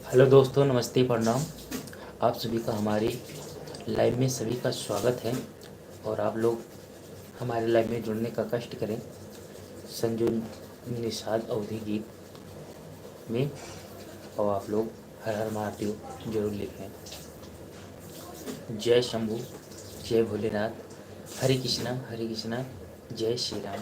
Hello दोस्तों, नमस्ते, प्रणाम। आप सभी का हमारी लाइव में सभी का स्वागत है। और आप लोग हमारे लाइव में जुड़ने का कष्ट करें संजू निषाद अवधि गीत में। और आप लोग हर हर महादेव जरूर लिखें। जय शंभू, जय भोलेनाथ, हरे कृष्णा, जय श्री राम।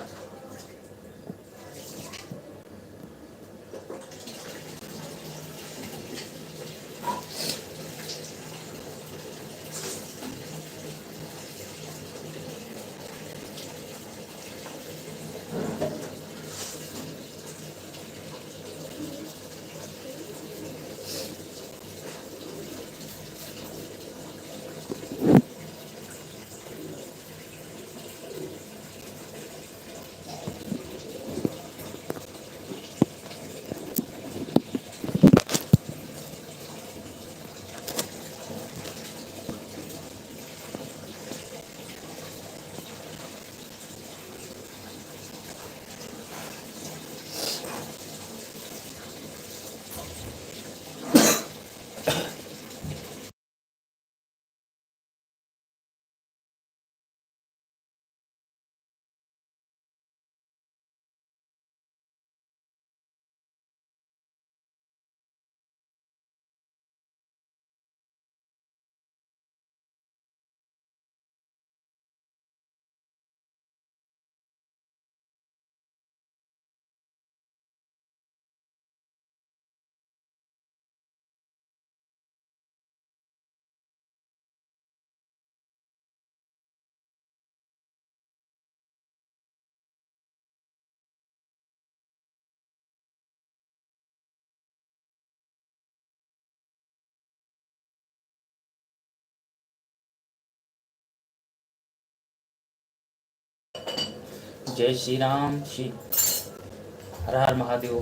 जय श्री राम, श्री हर हर महादेव।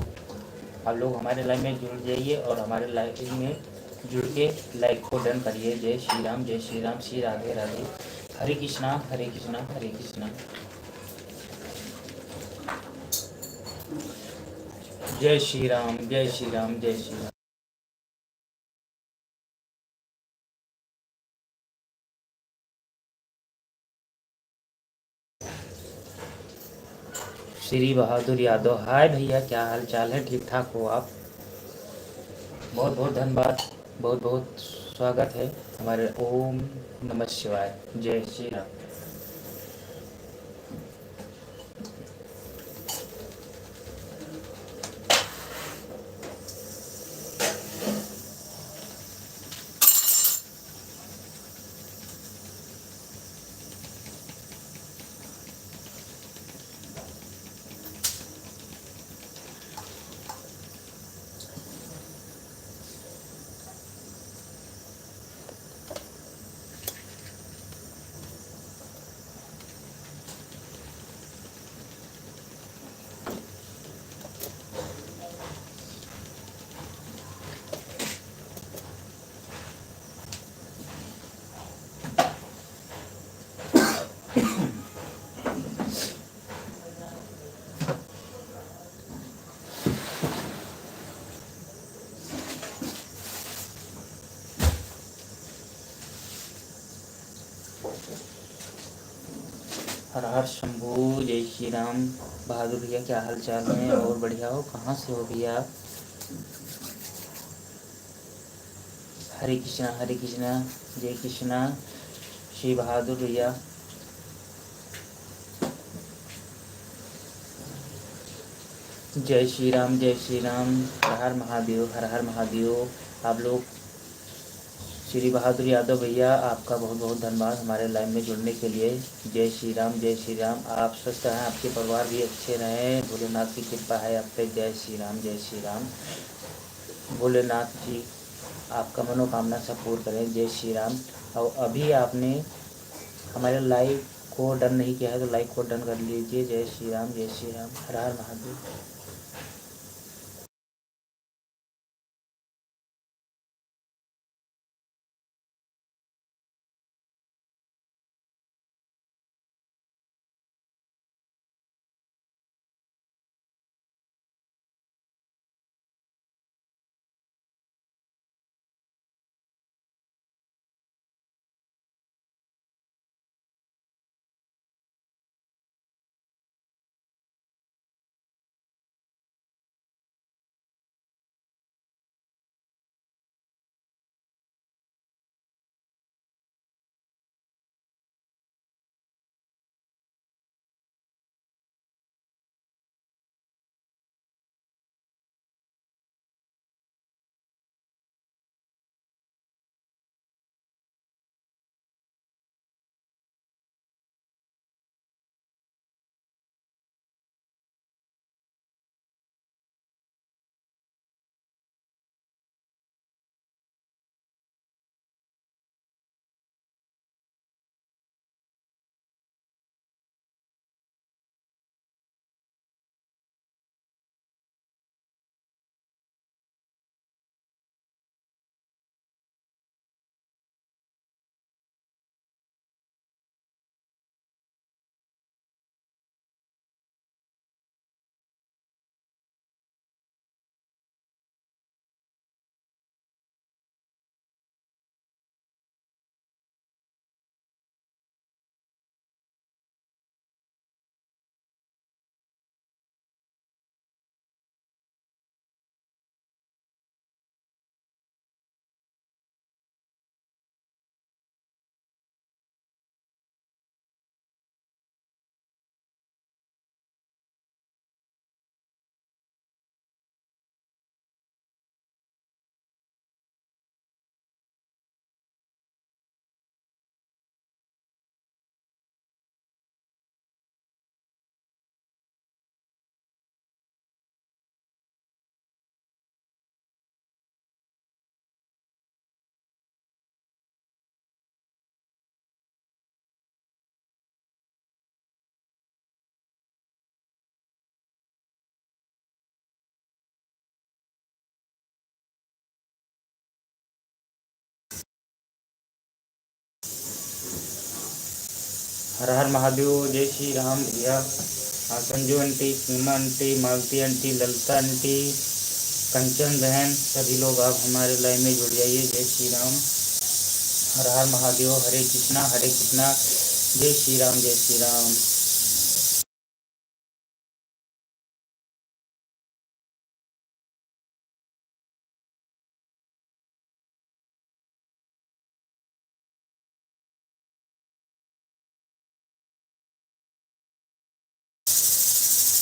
आप लोग हमारे लाइव में जुड़ जाइए और हमारे लाइव में जुड़ के लाइक को डन करिए। जय श्री राम, जय श्री राम, श्री राधे राधे, हरे कृष्णा, हरे कृष्णा, हरे कृष्णा। जय श्री राम, जय श्री राम, जय श्री राम। श्री बहादुर यादव, हाय भैया, क्या हाल चाल है? ठीक ठाक हो आप? बहुत बहुत धन्यवाद, बहुत बहुत स्वागत है हमारे। ओम नमः शिवाय, जय श्री राम। हर हर शंभू, जय श्री राम। बहादुर भैया, क्या हाल चाल है? और बढ़िया हो? कहाँ से हो भैया? हरे कृष्णा, हरे कृष्णा, जय कृष्णा। श्री बहादुर भैया, जय श्री राम, जय श्री राम, हर हर महादेव, हर हर महादेव। आप लोग, श्री बहादुर यादव भैया, आपका बहुत बहुत धन्यवाद हमारे लाइन में जुड़ने के लिए। जय श्री राम, जय श्री राम। आप स्वस्थ हैं, आपके परिवार भी अच्छे रहें, भोलेनाथ की कृपा है आप पे। जय श्री राम, जय श्री राम। भोलेनाथ जी आपका मनोकामना सब पूर्ण करें। जय श्री राम। और अभी आपने हमारे लाइव को डन नहीं किया है तो लाइक को डन कर लीजिए। जय श्री राम, जय श्री राम, हर हर महादेव। हर हर महादेव। जय श्री राम भैया। संजू आंटी, सीमा आंटी, मालती आंटी, ललिता आंटी, कंचन बहन, सभी लोग आप हमारे लाइन में जुड़ जाइए। जय श्री राम। हर हर महादेव। हरे कृष्णा हरे कृष्णा। जय श्री राम जय श्री राम।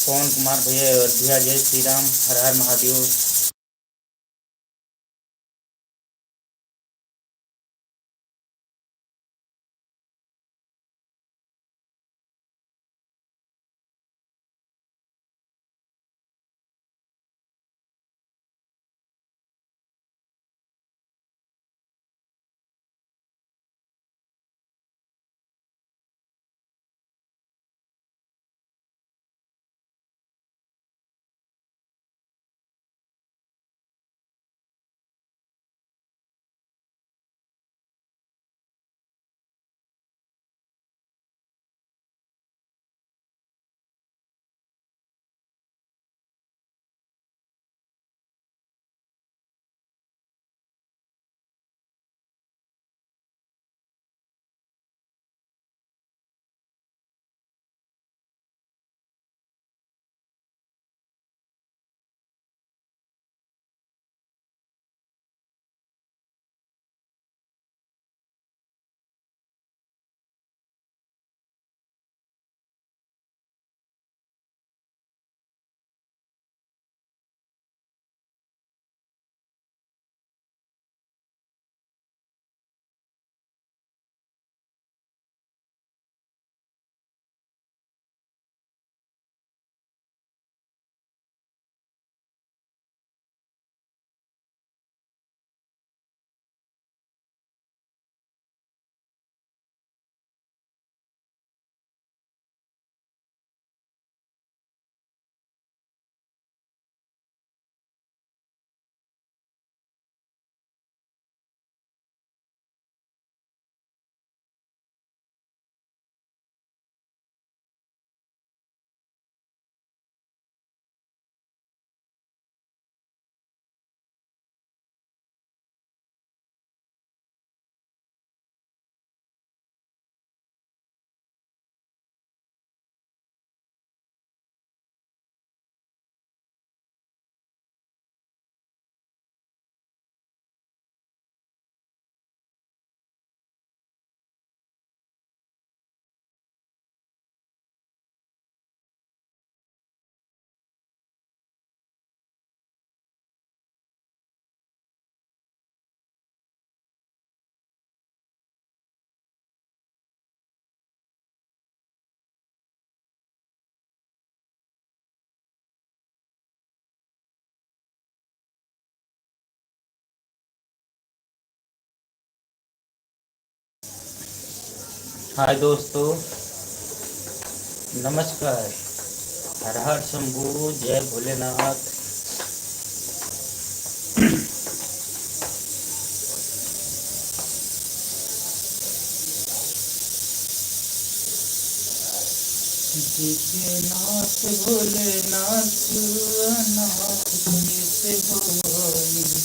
पवन कुमार भैया अयोध्या। जय श्री राम। हर हर महादेव। हाय दोस्तों, नमस्कार। हर हर शंभू। जय भोलेनाथ। नाथ भोलेनाथ, नाथ कैसे होई।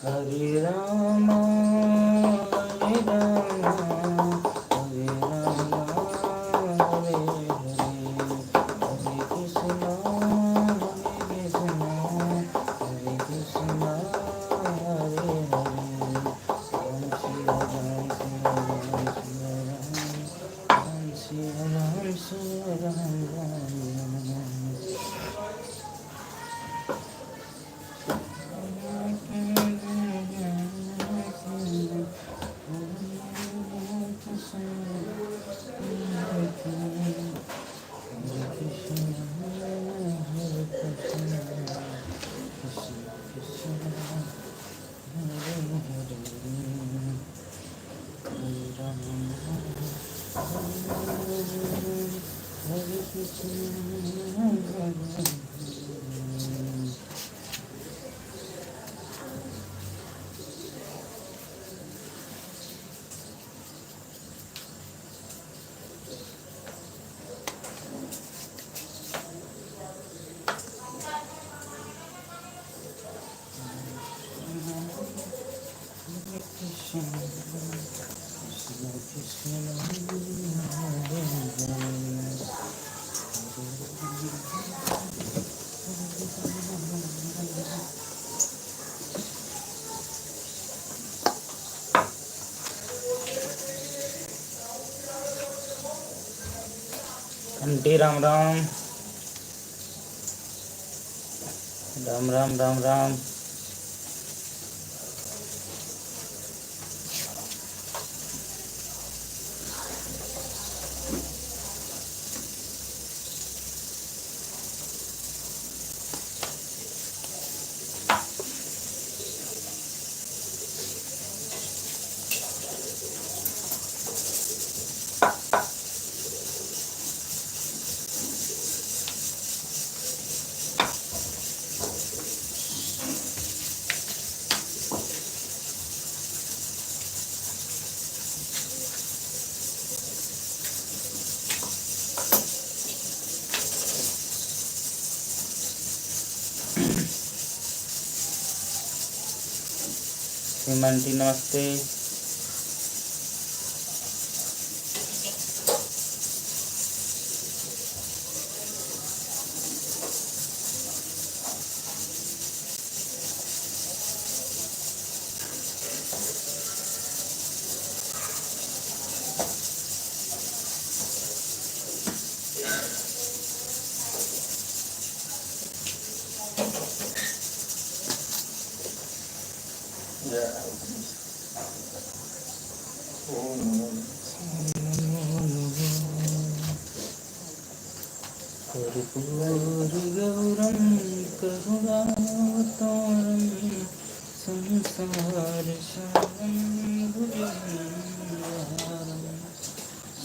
Hare Rama, Hare Rama, Hare Rama, Hare Hare, Hare Krishna, Hare Krishna, Hare Krishna, Hare Hare, Ram Shri Ram, Shri Ram, Shri Ram, Ram Ram. आंटी राम राम राम राम राम राम। सीमांटी नमस्ते। कर्पूरगौरं करुणावतारं संसारसारं भुजगेन्द्रहारं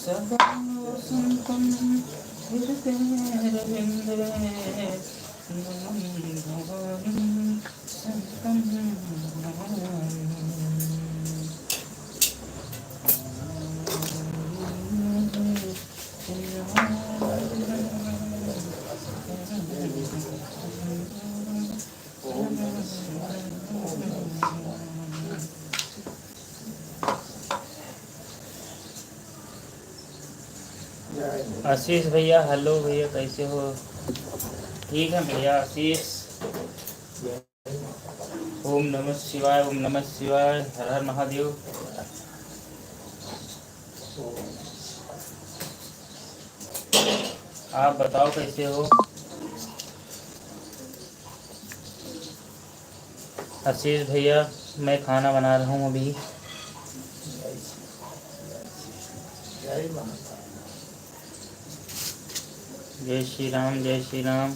सदा वसन्तं हृदयरविन्दे नमामि भवानीं सन्तं नमामि। आशीष भैया हेलो भैया, कैसे हो? ठीक है भैया आशीष। ओम नमः शिवाय, ओम नमः शिवाय, हर हर महादेव। आप बताओ कैसे हो? आशीष भैया मैं खाना बना रहा हूँ अभी। जय श्री राम, जय श्री राम।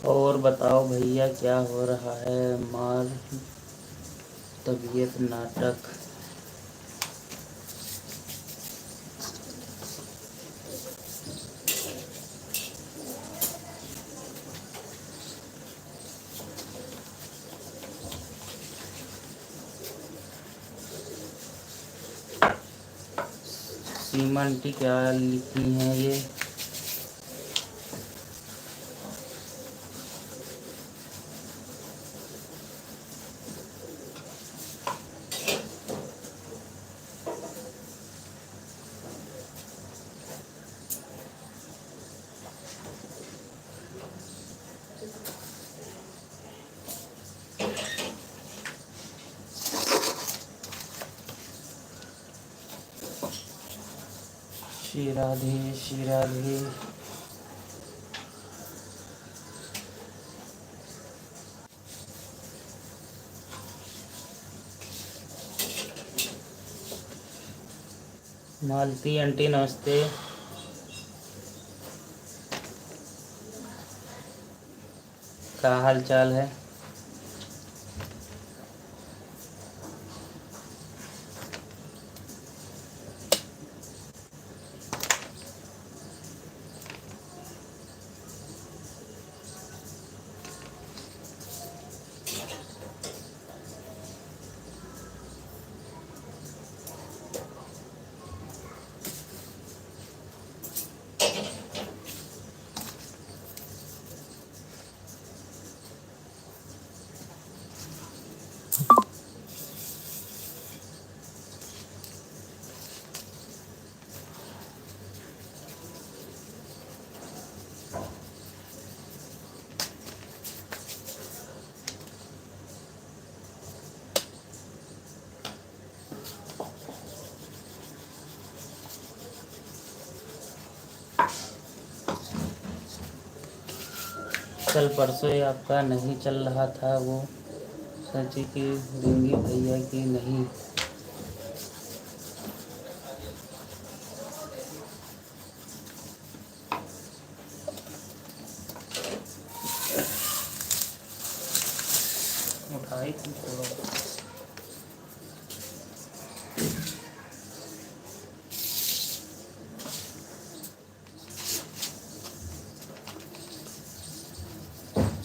और बताओ भैया क्या हो रहा है? मार तबीयत नाटक। सीमा आंटी क्या लिखी हैं ये? श्री राधे श्री राधे। मालती आंटी नमस्ते। क्या हाल चाल है? कल परसों ही आपका नहीं चल रहा था, वो सोची कि दूंगी भैया की नहीं। उठाई थी थोड़ा।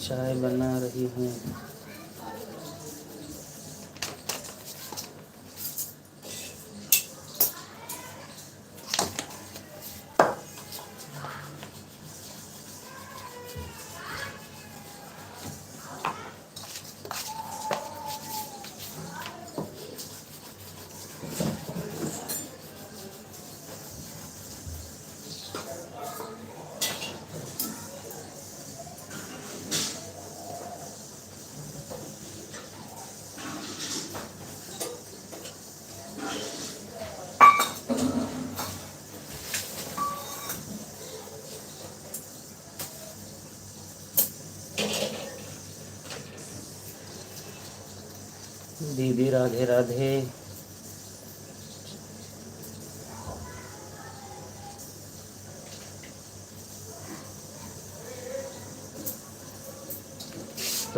चाय बना रही हूँ। दीदी राधे राधे।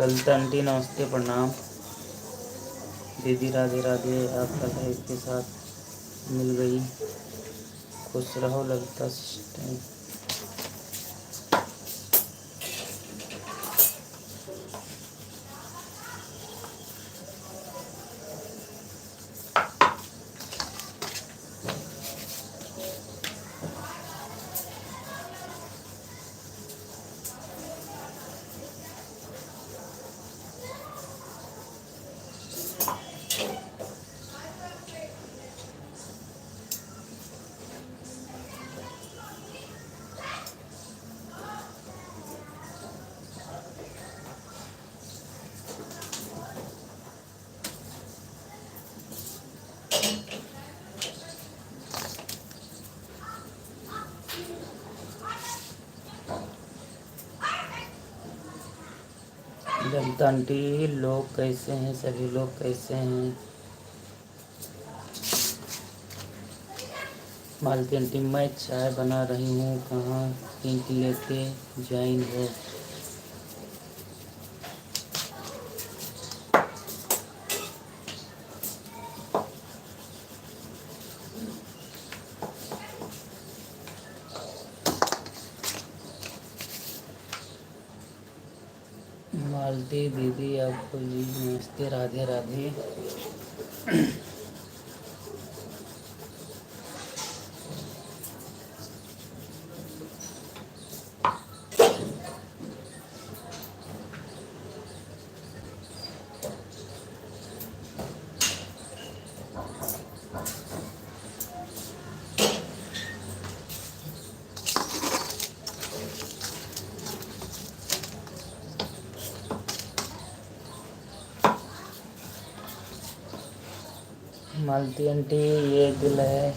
ललिता आंटी नमस्ते प्रणाम। दीदी राधे राधे। आपका लाइफ के साथ मिल गई, खुश रहो ललिता सिस्टर। ललिता आंटी लोग कैसे हैं? सभी लोग कैसे हैं? मालती आंटी मैं चाय बना रही हूँ, कहाँ पिंक लेके ज्वाइन हो? मालती दीदी आपको जी नमस्ते राधे राधे। मालती आंटी ये दिल है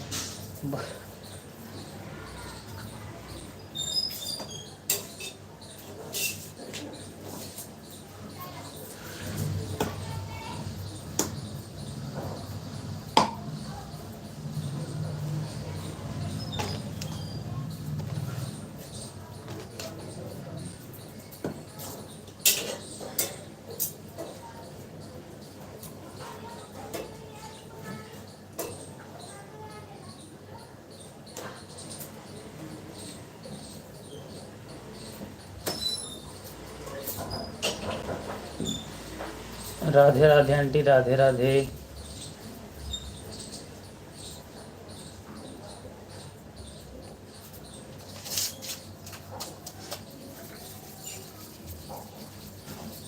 राधे राधे आंटी, राधे राधे।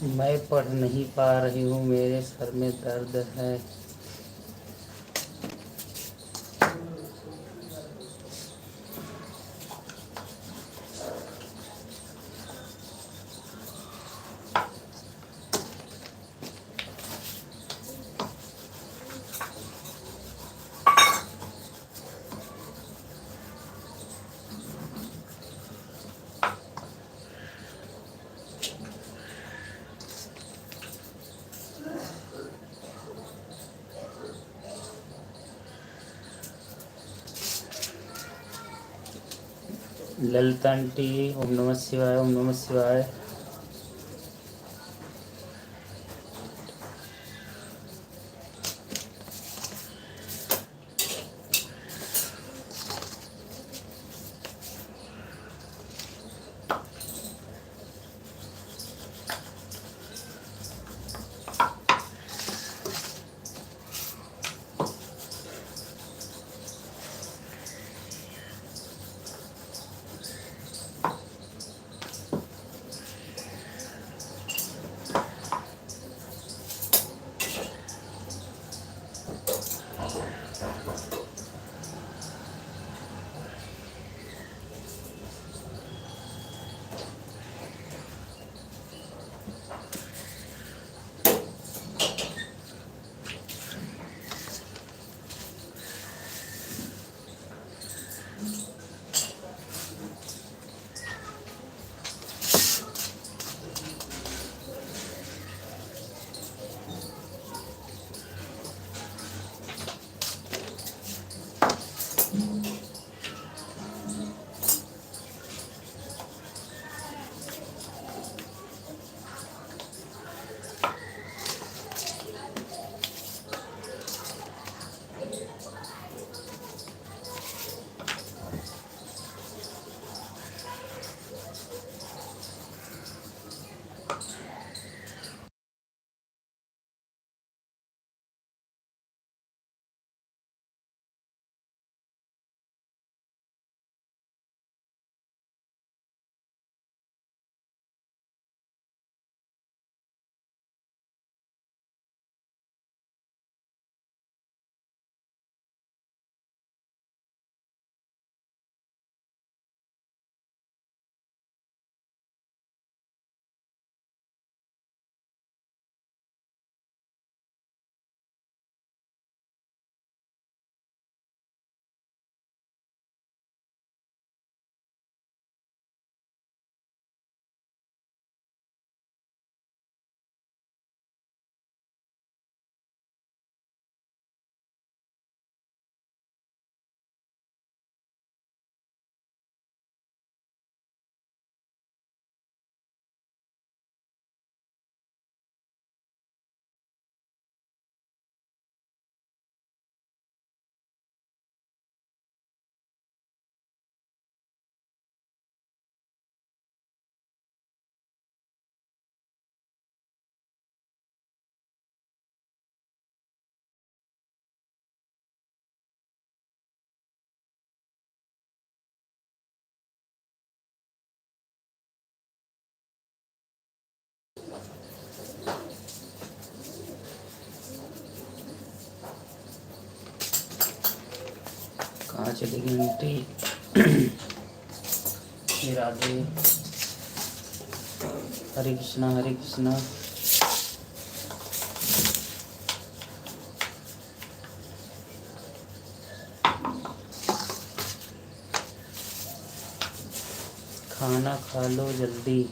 मैं पढ़ नहीं पा रही हूँ, मेरे सर में दर्द है। ललिता आंटी, ओम नमः शिवाय, ओम नमः शिवाय। कहाँ चली गई आंटी? हे राधे, हरे कृष्णा, हरे कृष्णा। खाना खा लो जल्दी।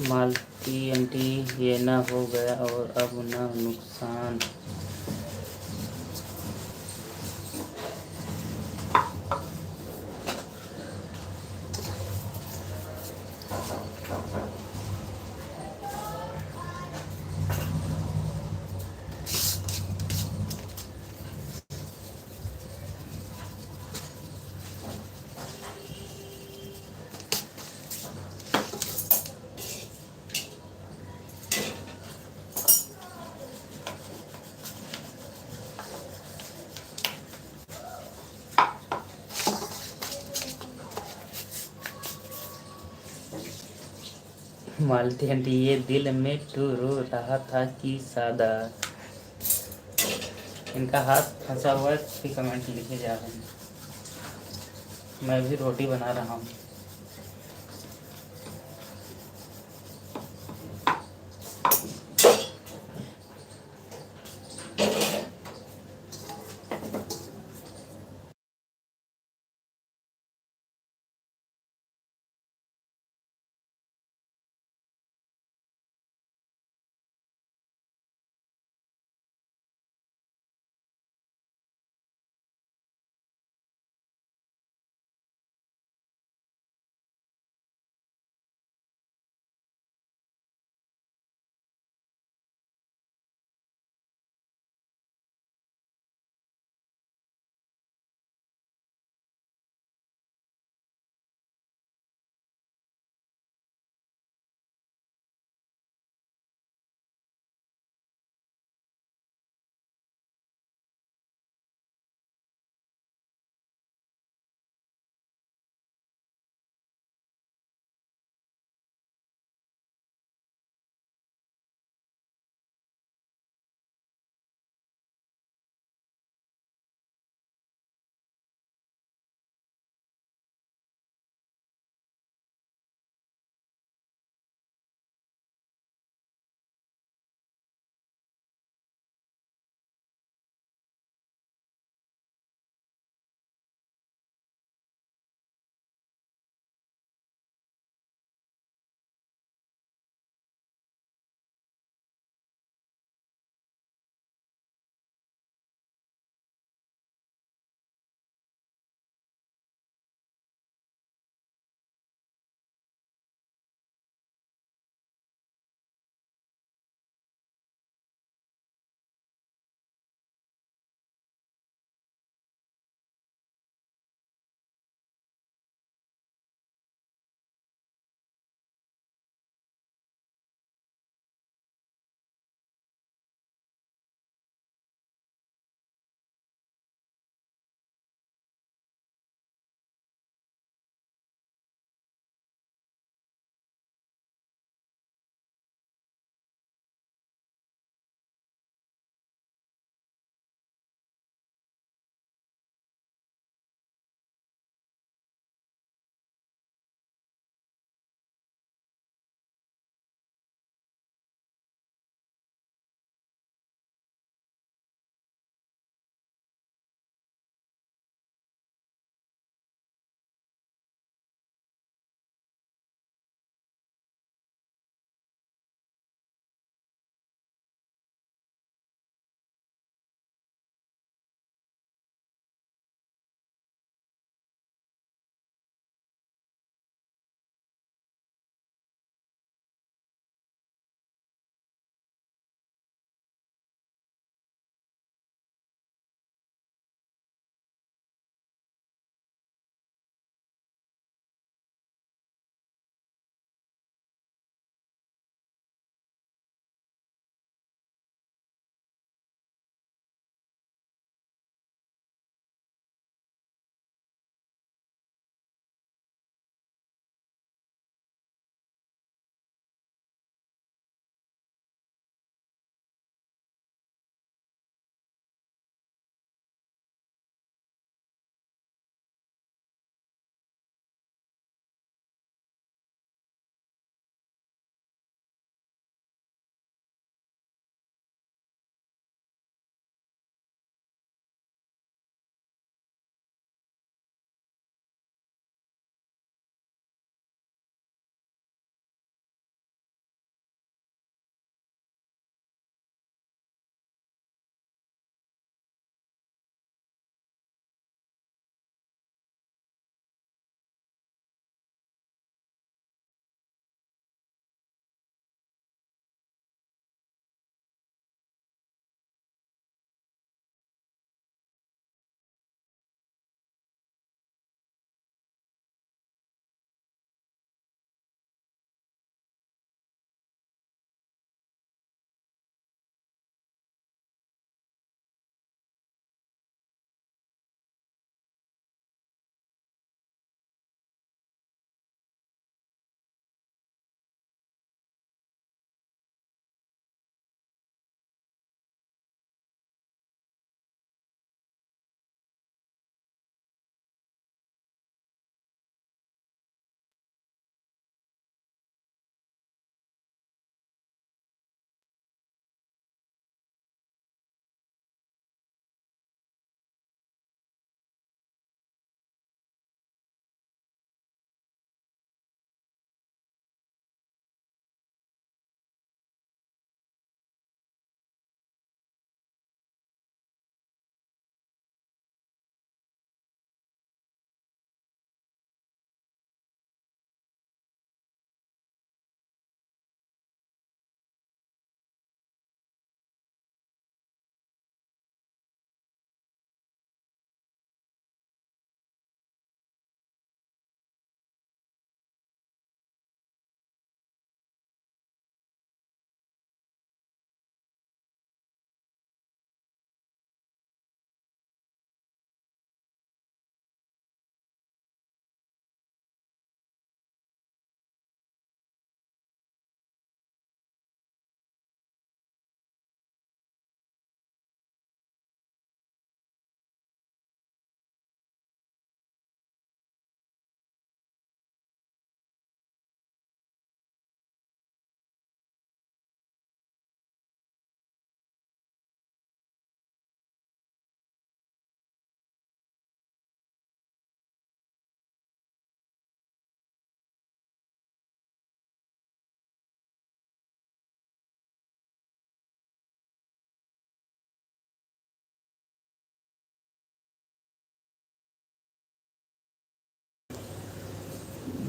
मालती आंटी, ये ना हो गया और अब ना नुकसान। मालती आंटी ये दिल में तो रो रहा था कि सादा। इनका हाथ फंसा हुआ है फिर कमेंट लिखे जा रहे हैं। मैं भी रोटी बना रहा हूँ।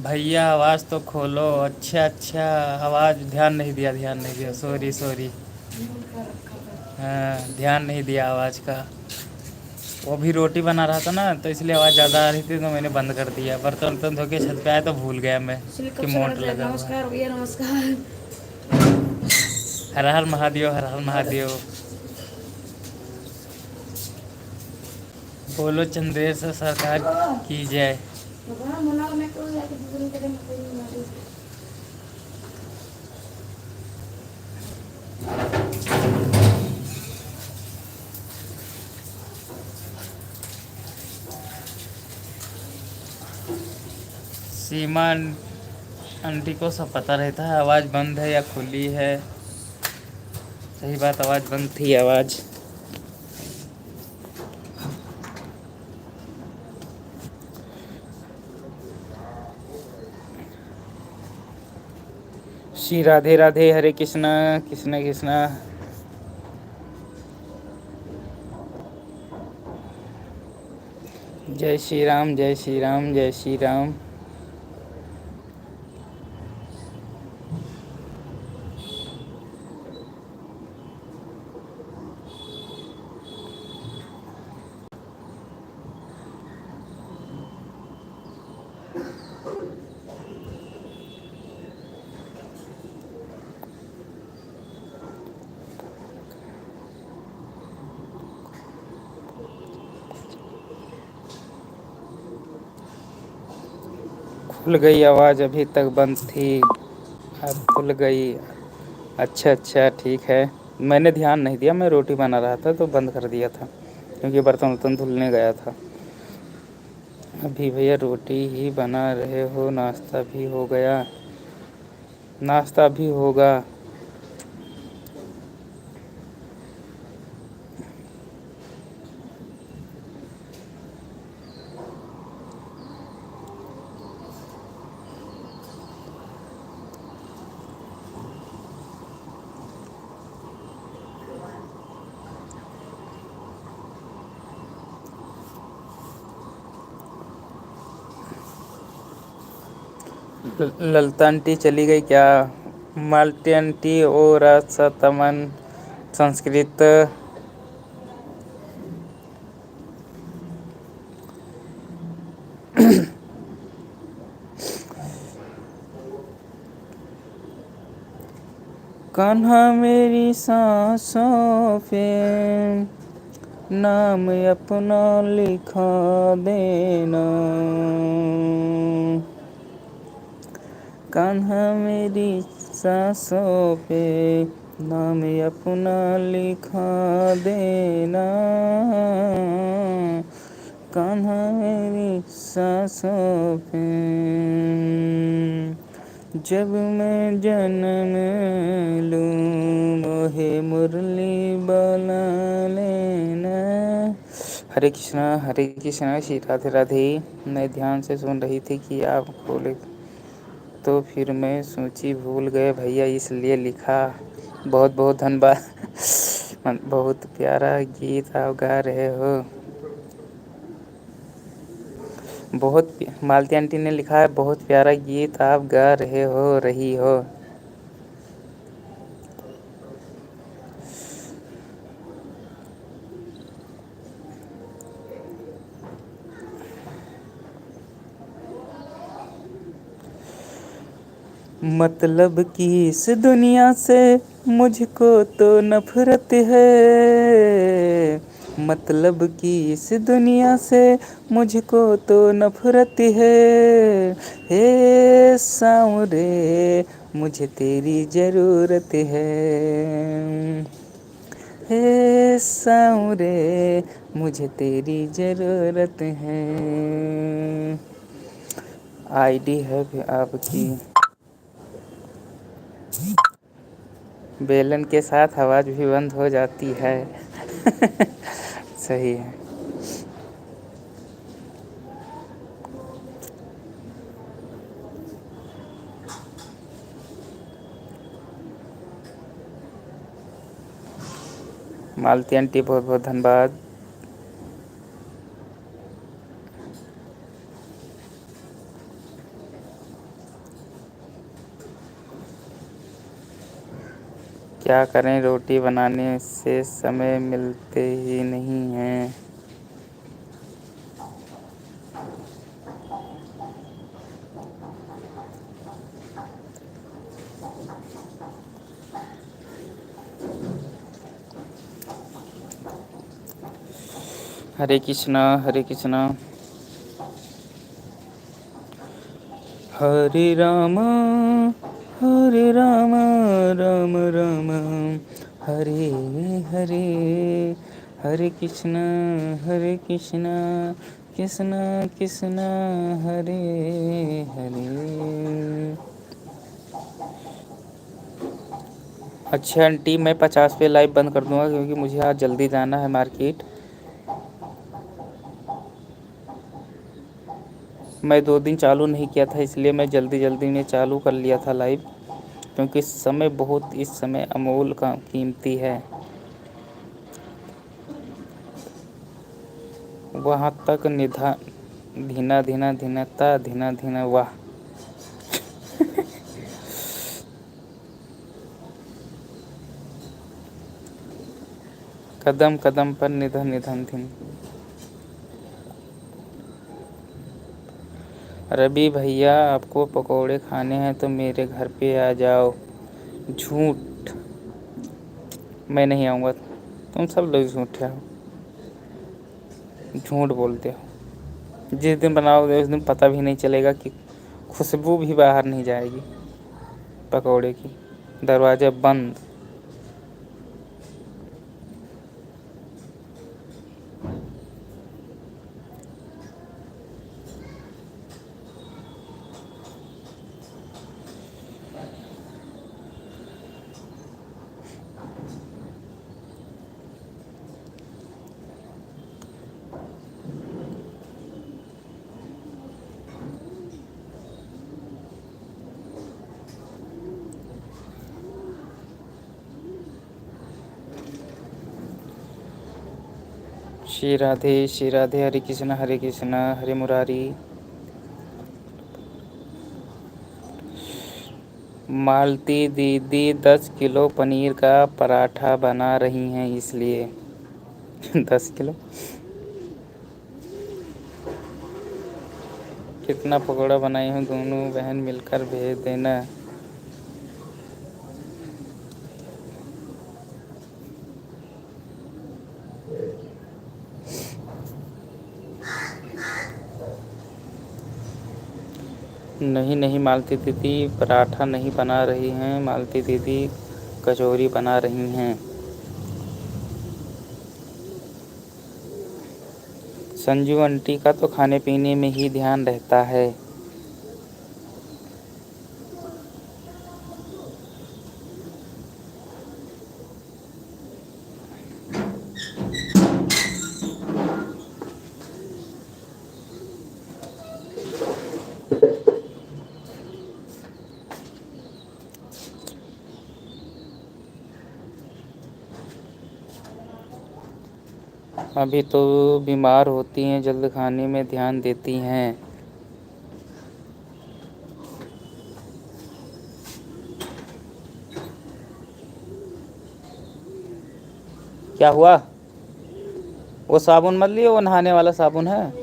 भैया आवाज़ तो खोलो। अच्छा अच्छा, आवाज़ ध्यान नहीं दिया, ध्यान नहीं दिया, सॉरी सॉरी। हाँ, ध्यान नहीं दिया आवाज़ का। वो भी रोटी बना रहा था ना, तो इसलिए आवाज़ ज़्यादा आ रही थी, तो मैंने बंद कर दिया। बर्तन वर्तन धो के छत पे आया तो भूल गया मैं कि मोटर लगा हुआ है। नमस्कार भैया, नमस्कार। हर हर महादेव, हर हर महादेव। बोलो चंद्रेश सरकार की जय। सीमा आंटी को सब पता रहता है आवाज़ बंद है या खुली है। सही बात, आवाज़ बंद थी आवाज़। श्री राधे राधे, हरे कृष्णा कृष्णा कृष्णा। जय श्री राम, जय श्री राम, जय श्री राम। खुल गई आवाज़, अभी तक बंद थी, अब खुल गई। अच्छा अच्छा, ठीक है। मैंने ध्यान नहीं दिया, मैं रोटी बना रहा था तो बंद कर दिया था, क्योंकि बर्तन वर्तन धुलने गया था। अभी भैया रोटी ही बना रहे हो? नाश्ता भी हो गया? नाश्ता भी होगा। ललिता आंटी चली गई क्या? मालती आंटी और सतमन संस्कृत। कान्हा मेरी सांसों पे नाम अपना लिखा देना, कान्हा मेरी सांसों पे नाम अपना लिखा देना, कान्हा मेरी सांसों पे जब मैं जन्म लूँ मोहे मुरली बना लेना। हरे कृष्णा श्री राधे राधे। मैं ध्यान से सुन रही थी कि आप बोले, तो फिर मैं सोची भूल गए भैया, इसलिए लिखा। बहुत बहुत धन्यवाद। बहुत प्यारा गीत आप गा रहे हो। मालती आंटी ने लिखा है, बहुत प्यारा गीत आप गा रहे हो, रही हो। मतलब कि इस दुनिया से मुझको तो नफरत है, मतलब कि इस दुनिया से मुझको तो नफरत है। हे सांवरे मुझे तेरी ज़रूरत है, हे सांवरे मुझे तेरी ज़रूरत है। आईडी है आपकी। बेलन के साथ आवाज़ भी बंद हो जाती है। सही है। मालती आंटी बहुत बहुत धन्यवाद। क्या करें, रोटी बनाने से समय मिलते ही नहीं हैं। हरे कृष्णा हरे कृष्णा। हरे राम राम राम हरे हरे, हरे कृष्णा कृष्णा कृष्णा हरे हरे। अच्छा आंटी, मैं 50 पे लाइव बंद कर दूंगा क्योंकि मुझे आज जल्दी जाना है मार्केट। मैं 2 दिन चालू नहीं किया था, इसलिए मैं जल्दी जल्दी में चालू कर लिया था लाइव, क्योंकि समय बहुत इस समय अमूल का कीमती है। वहाँ तक निधा धीना धीना धीनता धीना धीना वाह। कदम कदम पर निधन निधन धिन। रवि भैया, आपको पकोड़े खाने हैं तो मेरे घर पे आ जाओ। झूठ, मैं नहीं आऊँगा। तुम सब लोग झूठे हो, झूठ बोलते हो। जिस दिन बनाओगे उस दिन पता भी नहीं चलेगा कि खुशबू भी बाहर नहीं जाएगी पकोड़े की। दरवाज़ा बंद। श्री राधे हरे कृष्णा हरे मुरारी। मालती दीदी 10 किलो पनीर का पराठा बना रही हैं, इसलिए 10 किलो। कितना पकौड़ा बनाई हूँ, दोनों बहन मिलकर भेज देना। नहीं नहीं मालती दीदी, पराठा नहीं बना रही हैं, मालती दीदी कचौरी बना रही हैं। संजू आंटी का तो खाने पीने में ही ध्यान रहता है। अभी तो बीमार होती हैं, जल्द खाने में ध्यान देती हैं। क्या हुआ? वो साबुन मत लियो, वो नहाने वाला साबुन है।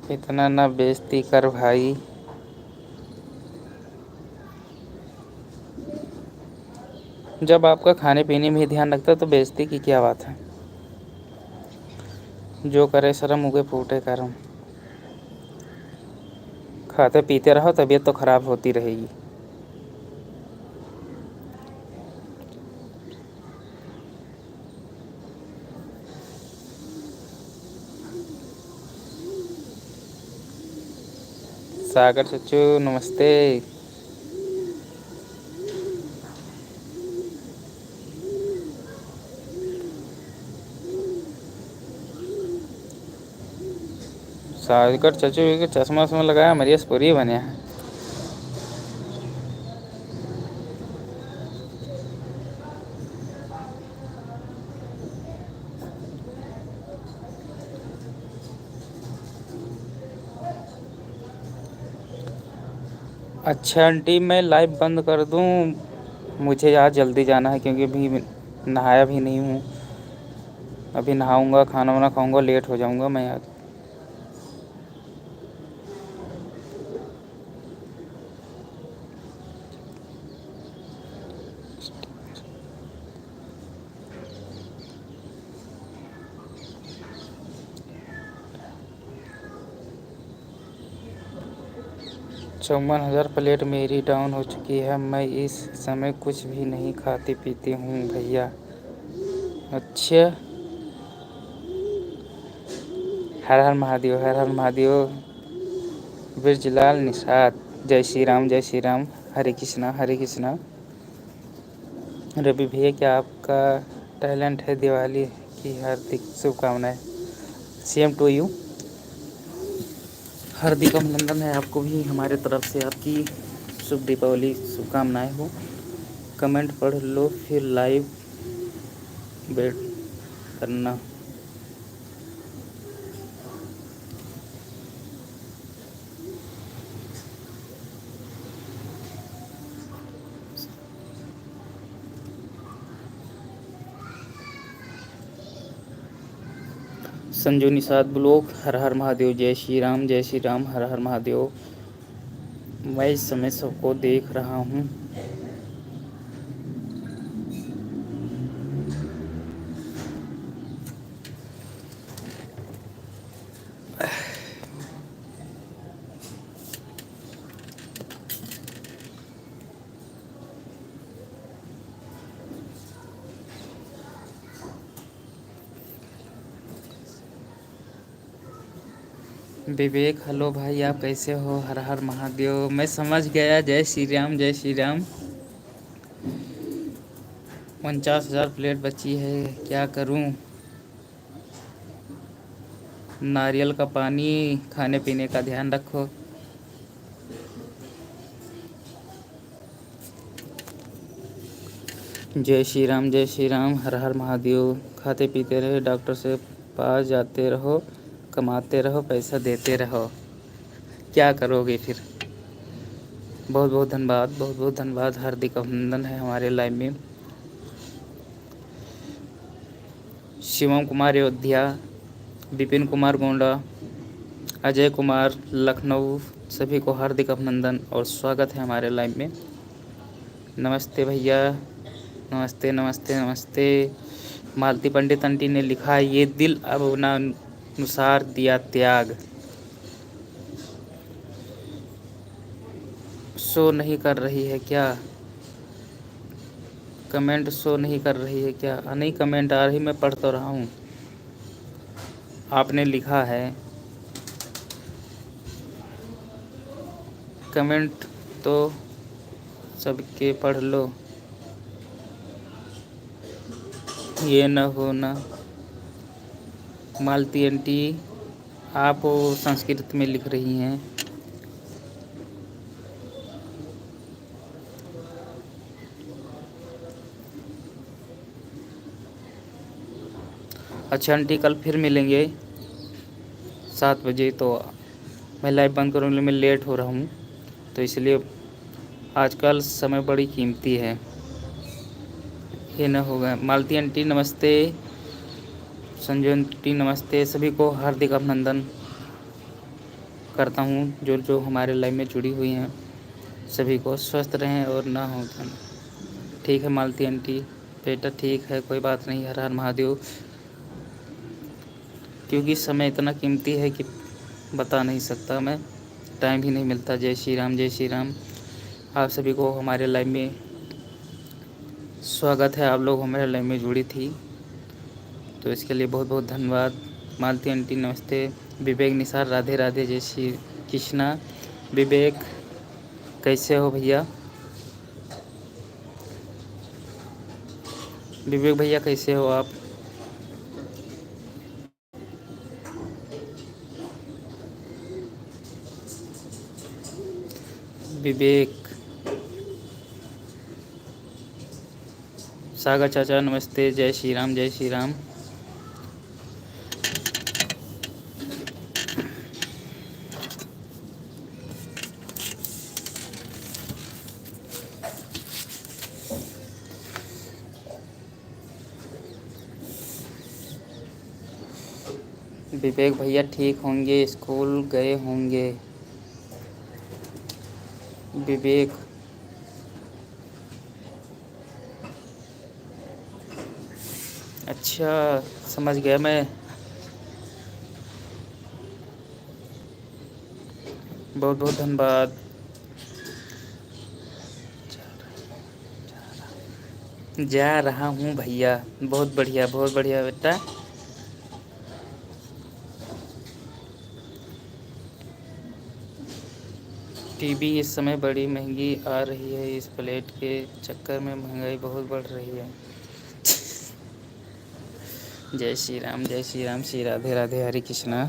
इतना ना बेइज्जती कर भाई। जब आपका खाने पीने में ही ध्यान रखता है तो बेइज्जती की क्या बात है। जो करे शर्म उगे फूटे कर्म। खाते पीते रहो, तबीयत तो खराब होती रहेगी। सागर चच्चू नमस्ते। सागर चचू के चश्मा वश्मा लगाया मरियस पूरी बने हैं। अच्छा आंटी मैं लाइव बंद कर दूं, मुझे आज जल्दी जाना है क्योंकि अभी नहाया भी नहीं हूँ। अभी नहाऊंगा, खाना वाना खाऊंगा, लेट हो जाऊंगा मैं आज। चौवन 1000 प्लेट मेरी डाउन हो चुकी है। मैं इस समय कुछ भी नहीं खाती पीती हूँ भैया। अच्छा, हर हर महादेव, हर हर महादेव। बिरजलाल निषाद, जय श्री राम, जय श्री राम, हरे कृष्णा, हरे कृष्णा। रवि भैया क्या आपका टैलेंट है? दिवाली की हार्दिक शुभकामनाएं। सेम टू यू, हार्दिक अभिनंदन है आपको भी हमारे तरफ से। आपकी शुभ दीपावली शुभकामनाएं हो। कमेंट पढ़ लो फिर लाइव बैठ करना। संजू निषाद ब्लॉक, हर हर महादेव, जय श्री राम, जय श्री राम, हर हर महादेव। मैं इस समय सबको देख रहा हूँ। विवेक हेलो भाई, आप कैसे हो? हर हर महादेव। मैं समझ गया, जय श्री राम, जय श्री राम। 49,000 प्लेट बची है, क्या करूं? नारियल का पानी, खाने पीने का ध्यान रखो। जय श्री राम, जय श्री राम, हर हर महादेव। खाते पीते रहे, डॉक्टर से पास जाते रहो, कमाते रहो, पैसा देते रहो। क्या करोगे फिर? बहुत बहुत धन्यवाद, बहुत बहुत धन्यवाद। हार्दिक अभिनंदन है हमारे लाइव में। शिवम कुमार अयोध्या, विपिन कुमार गोंडा, अजय कुमार लखनऊ, सभी को हार्दिक अभिनंदन और स्वागत है हमारे लाइव में। नमस्ते भैया, नमस्ते नमस्ते नमस्ते। मालती पंडित आंटी ने लिखा, ये दिल अपना अनुसार दिया त्याग। शो नहीं कर रही है क्या? कमेंट शो नहीं कर रही है क्या? नहीं, कमेंट आ रही, मैं पढ़ तो रहा हूँ। आपने लिखा है, कमेंट तो सबके पढ़ लो, ये न हो ना। मालती आंटी आप संस्कृत में लिख रही हैं। अच्छा आंटी, कल फिर मिलेंगे 7 बजे। तो मैं लाइव बंद करूँगी, मैं लेट हो रहा हूँ तो इसलिए आजकल समय बड़ी कीमती है, ये न होगा। मालती आंटी नमस्ते, संजय आंटी नमस्ते। सभी को हार्दिक अभिनंदन करता हूँ जो जो हमारे लाइव में जुड़ी हुई हैं। सभी को स्वस्थ रहें और ना हो। ठीक है मालती आंटी, बेटा ठीक है, कोई बात नहीं। हर हर महादेव। क्योंकि समय इतना कीमती है कि बता नहीं सकता मैं, टाइम ही नहीं मिलता। जय श्री राम, जय श्री राम। आप सभी को हमारे लाइव में स्वागत है। आप लोग हमारे लाइव में जुड़ी थी तो इसके लिए बहुत बहुत धन्यवाद। मालती आंटी नमस्ते। विवेक निसार राधे राधे, जय श्री कृष्णा। विवेक कैसे हो भैया? विवेक भैया कैसे हो आप? विवेक, सागर चाचा नमस्ते, जय श्री राम जय श्री राम। विवेक भैया ठीक होंगे, स्कूल गए होंगे। विवेक, अच्छा समझ गया मैं। बहुत बहुत धन्यवाद। जा रहा हूँ भैया, बहुत बढ़िया बेटा। टीवी इस समय बड़ी महंगी आ रही है, इस प्लेट के चक्कर में महंगाई बहुत बढ़ रही है। जय श्री राम, श्री राधे राधे, हरे कृष्णा।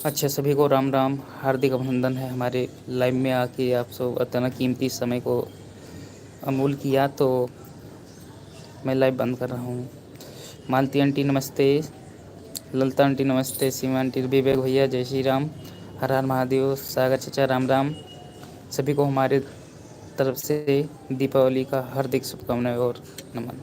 अच्छा, सभी को राम राम, हार्दिक अभिनंदन है हमारे लाइव में आके आप सब इतना कीमती समय को अमूल किया। तो मैं लाइव बंद कर रहा हूँ। मालती आंटी नमस्ते, ललिता आंटी नमस्ते, सीमा आंटी, विवेक भैया जय श्री राम, हर हर महादेव, सागर चाचा राम राम। सभी को हमारे तरफ से दीपावली का हार्दिक शुभकामनाएं और नमन।